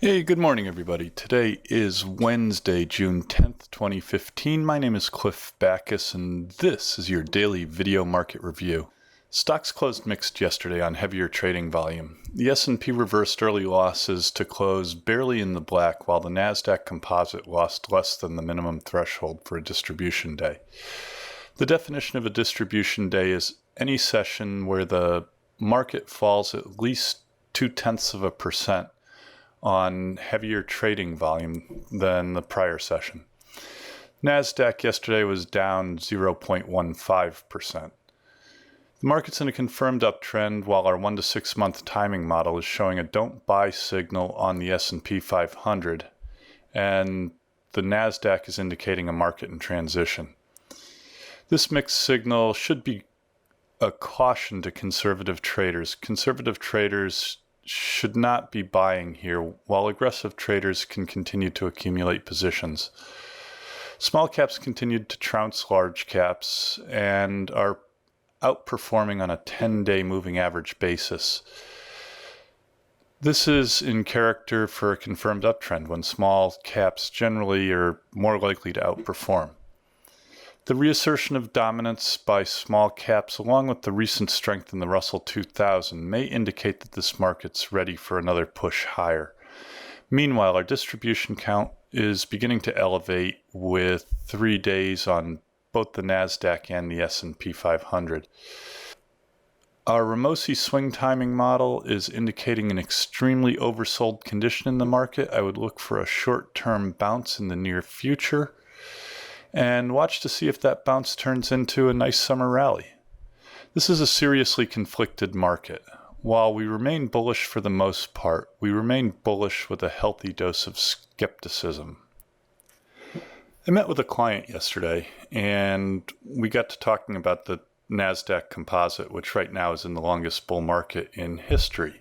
Hey, good morning, everybody. Today is Wednesday, June 10th, 2015. My name is Cliff Backus, and this is your daily video market review. Stocks closed mixed yesterday on heavier trading volume. The S&P reversed early losses to close barely in the black, while the Nasdaq Composite lost less than the minimum threshold for a distribution day. The definition of a distribution day is any session where the market falls at least 0.2% on heavier trading volume than the prior session. Nasdaq yesterday was down 0.15%. The market's in a confirmed uptrend, while our 1 to 6 month timing model is showing a don't buy signal on the S&P 500, and the Nasdaq is indicating a market in transition. This mixed signal should be a caution to conservative traders. Conservative traders should not be buying here, while aggressive traders can continue to accumulate positions. Small caps continued to trounce large caps and are outperforming on a 10-day moving average basis. This is in character for a confirmed uptrend when small caps generally are more likely to outperform. The reassertion of dominance by small caps, along with the recent strength in the Russell 2000, may indicate that this market's ready for another push higher. Meanwhile, our distribution count is beginning to elevate with 3 days on both the Nasdaq and the S&P 500. Our Ramosi swing timing model is indicating an extremely oversold condition in the market. I would look for a short-term bounce in the near future and watch to see if that bounce turns into a nice summer rally. This is a seriously conflicted market. While we remain bullish for the most part, we remain bullish with a healthy dose of skepticism. I met with a client yesterday, and we got to talking about the Nasdaq Composite, which right now is in the longest bull market in history.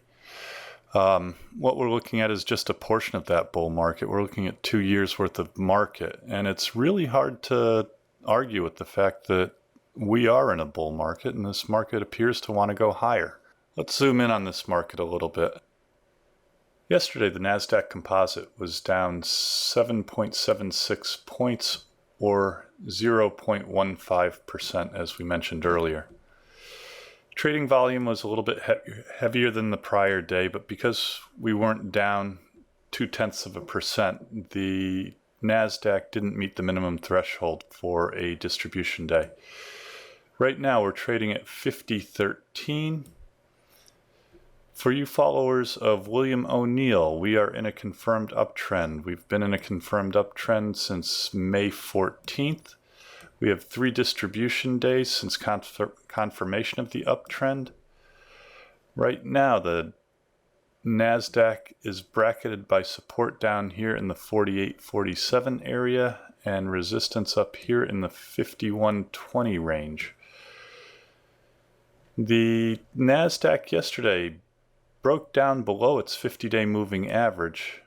What we're looking at is just a portion of that bull market. We're looking at 2 years worth of market, and it's really hard to argue with the fact that we are in a bull market and this market appears to want to go higher. Let's zoom in on this market a little bit. Yesterday, the Nasdaq Composite was down 7.76 points or 0.15%, as we mentioned earlier. Trading volume was a little bit heavier than the prior day, but because we weren't down 0.2%, the Nasdaq didn't meet the minimum threshold for a distribution day. Right now, we're trading at 50.13. For you followers of William O'Neill, we are in a confirmed uptrend. We've been in a confirmed uptrend since May 14th. We have 3 distribution days since confirmation of the uptrend. Right now, the Nasdaq is bracketed by support down here in the 48.47 area and resistance up here in the 51.20 range. The Nasdaq yesterday broke down below its 50-day moving average,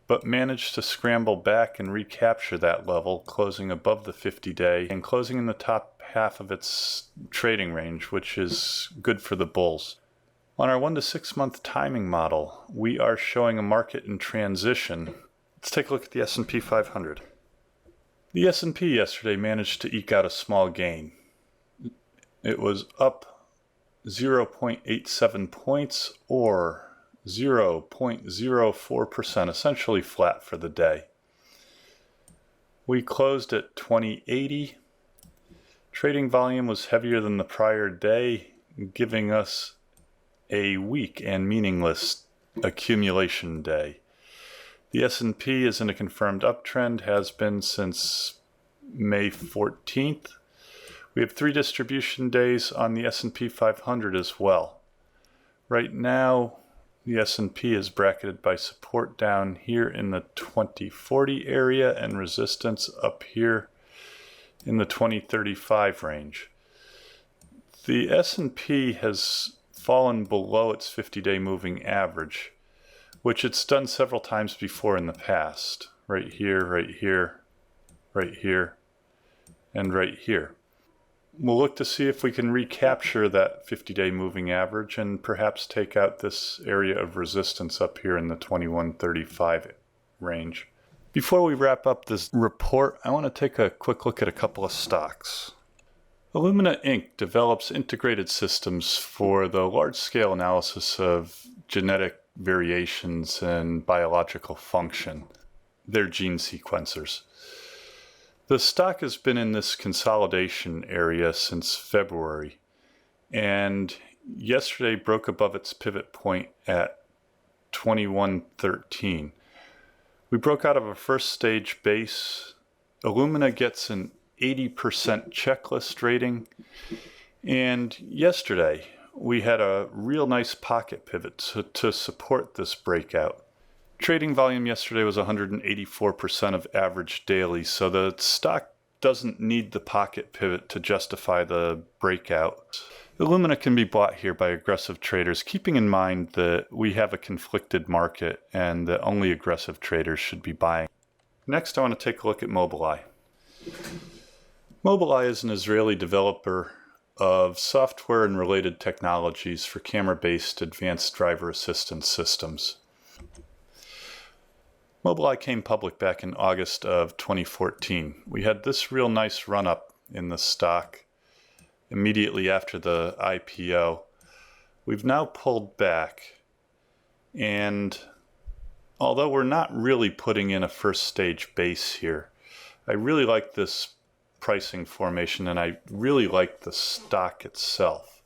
but managed to scramble back and recapture that level, closing above the 50-day and closing in the top half of its trading range, which is good for the bulls. On our 1 to 6 month timing model, we are showing a market in transition. Let's take a look at the S&P 500. The S&P yesterday managed to eke out a small gain. It was up 0.87 points or 0.04%, essentially flat for the day. We closed at 2080. Trading volume was heavier than the prior day, giving us a weak and meaningless accumulation day. The S&P is in a confirmed uptrend, has been since May 14th. We have 3 distribution days on the S&P 500 as well. Right now, the S&P is bracketed by support down here in the 2040 area and resistance up here in the 2035 range. The S&P has fallen below its 50-day moving average, which it's done several times before in the past. Right here, right here, right here, and right here. We'll look to see if we can recapture that 50-day moving average and perhaps take out this area of resistance up here in the 2135 range. Before we wrap up this report, I want to take a quick look at a couple of stocks. Illumina Inc. develops integrated systems for the large-scale analysis of genetic variations and biological function. They're gene sequencers. The stock has been in this consolidation area since February, and yesterday broke above its pivot point at 2113. We broke out of a first stage base. Illumina gets an 80% checklist rating, and yesterday we had a real nice pocket pivot to support this breakout. Trading volume yesterday was 184% of average daily, so the stock doesn't need the pocket pivot to justify the breakout. Illumina can be bought here by aggressive traders, keeping in mind that we have a conflicted market and that only aggressive traders should be buying. Next, I want to take a look at Mobileye. Mobileye is an Israeli developer of software and related technologies for camera-based advanced driver assistance systems. Mobileye came public back in August of 2014. We had this real nice run-up in the stock immediately after the IPO. We've now pulled back, and although we're not really putting in a first stage base here, I really like this pricing formation and I really like the stock itself.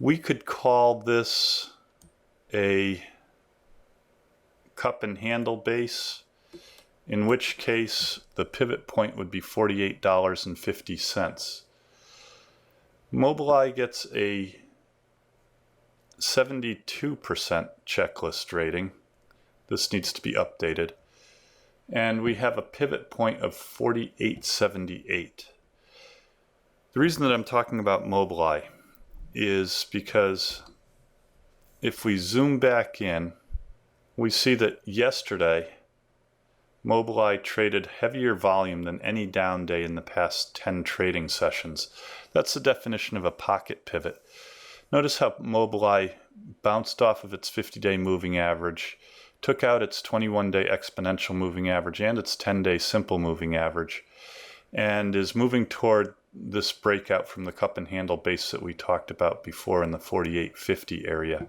We could call this a cup and handle base, in which case the pivot point would be $48.50. Mobileye gets a 72% checklist rating. This needs to be updated. And we have a pivot point of 48.78. The reason that I'm talking about Mobileye is because if we zoom back in, we see that yesterday Mobileye traded heavier volume than any down day in the past 10 trading sessions. That's the definition of a pocket pivot. Notice how Mobileye bounced off of its 50-day moving average, took out its 21-day exponential moving average and its 10-day simple moving average, and is moving toward this breakout from the cup and handle base that we talked about before in the 48.50 area.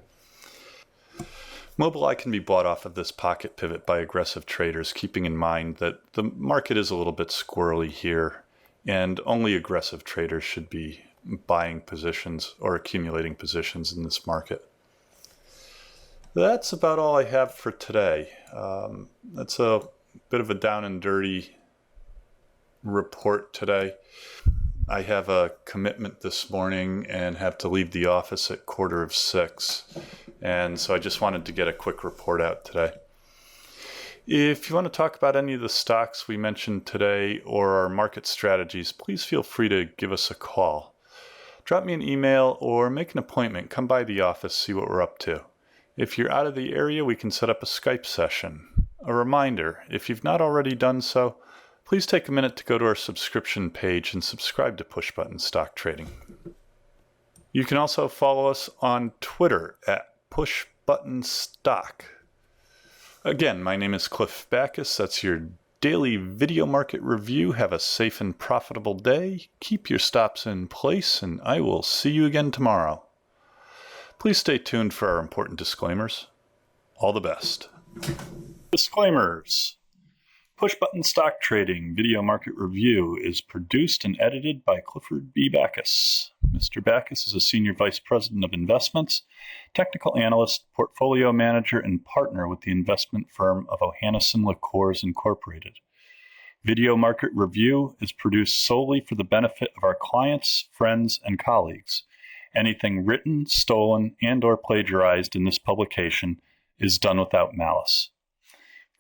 Mobileye can be bought off of this pocket pivot by aggressive traders, keeping in mind that the market is a little bit squirrely here, and only aggressive traders should be buying positions or accumulating positions in this market. That's about all I have for today. That's a bit of a down and dirty report today. I have a commitment this morning and have to leave the office at 5:45, and so I just wanted to get a quick report out today. If you want to talk about any of the stocks we mentioned today or our market strategies, please feel free to give us a call. Drop me an email or make an appointment. Come by the office, see what we're up to. If you're out of the area, we can set up a Skype session. A reminder, if you've not already done so, please take a minute to go to our subscription page and subscribe to Push Button Stock Trading. You can also follow us on Twitter at Push Button Stock. Again, my name is Cliff Backus. That's your daily video market review. Have a safe and profitable day. Keep your stops in place, and I will see you again tomorrow. Please stay tuned for our important disclaimers. All the best. Disclaimers. Push Button Stock Trading Video Market Review is produced and edited by Clifford B. Backus. Mr. Backus is a Senior Vice President of Investments, Technical Analyst, Portfolio Manager, and Partner with the investment firm of Ohannes & Liqueurs, Incorporated. Video Market Review is produced solely for the benefit of our clients, friends, and colleagues. Anything written, stolen, and/or plagiarized in this publication is done without malice.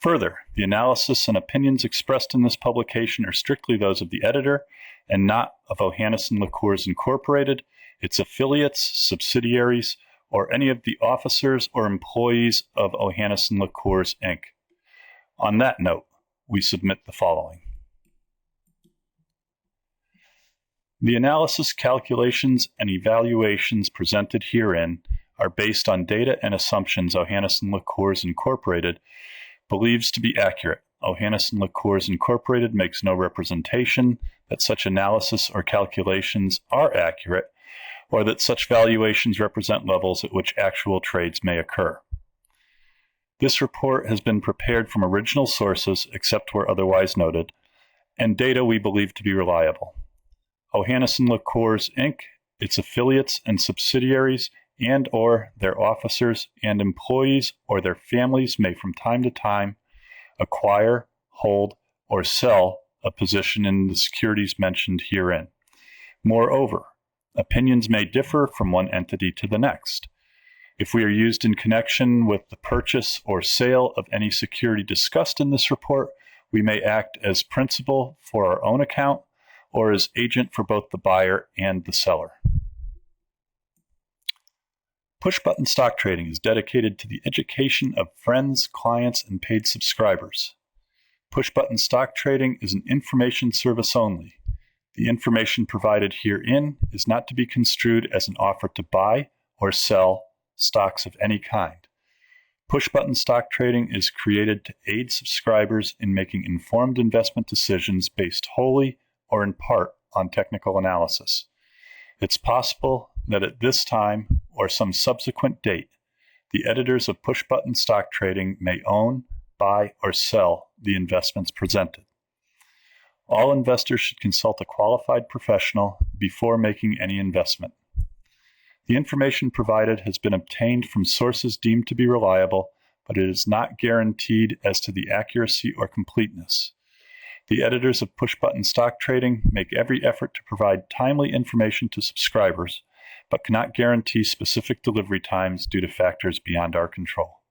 Further, the analysis and opinions expressed in this publication are strictly those of the editor and not of Ohannes & Liqueurs, Incorporated, its affiliates, subsidiaries, or any of the officers or employees of Ohannes & Liqueurs, Inc. On that note, we submit the following. The analysis, calculations, and evaluations presented herein are based on data and assumptions Ohannes & LaCours Incorporated believes to be accurate. Ohannes & LaCours Incorporated makes no representation that such analysis or calculations are accurate or that such valuations represent levels at which actual trades may occur. This report has been prepared from original sources, except where otherwise noted, and data we believe to be reliable. Ohannes & LaCours, Inc., its affiliates and subsidiaries, and/or their officers and employees or their families may from time to time acquire, hold, or sell a position in the securities mentioned herein. Moreover, opinions may differ from one entity to the next. If we are used in connection with the purchase or sale of any security discussed in this report, we may act as principal for our own account or as agent for both the buyer and the seller. Push-button stock trading is dedicated to the education of friends, clients, and paid subscribers. Push-button stock trading is an information service only. The information provided herein is not to be construed as an offer to buy or sell stocks of any kind. Push-button stock trading is created to aid subscribers in making informed investment decisions based wholly or in part on technical analysis. It's possible that at this time or some subsequent date, the editors of Push-button stock trading may own, buy, or sell the investments presented. All investors should consult a qualified professional before making any investment. The information provided has been obtained from sources deemed to be reliable, but it is not guaranteed as to the accuracy or completeness. The editors of Push-button stock trading make every effort to provide timely information to subscribers, but cannot guarantee specific delivery times due to factors beyond our control.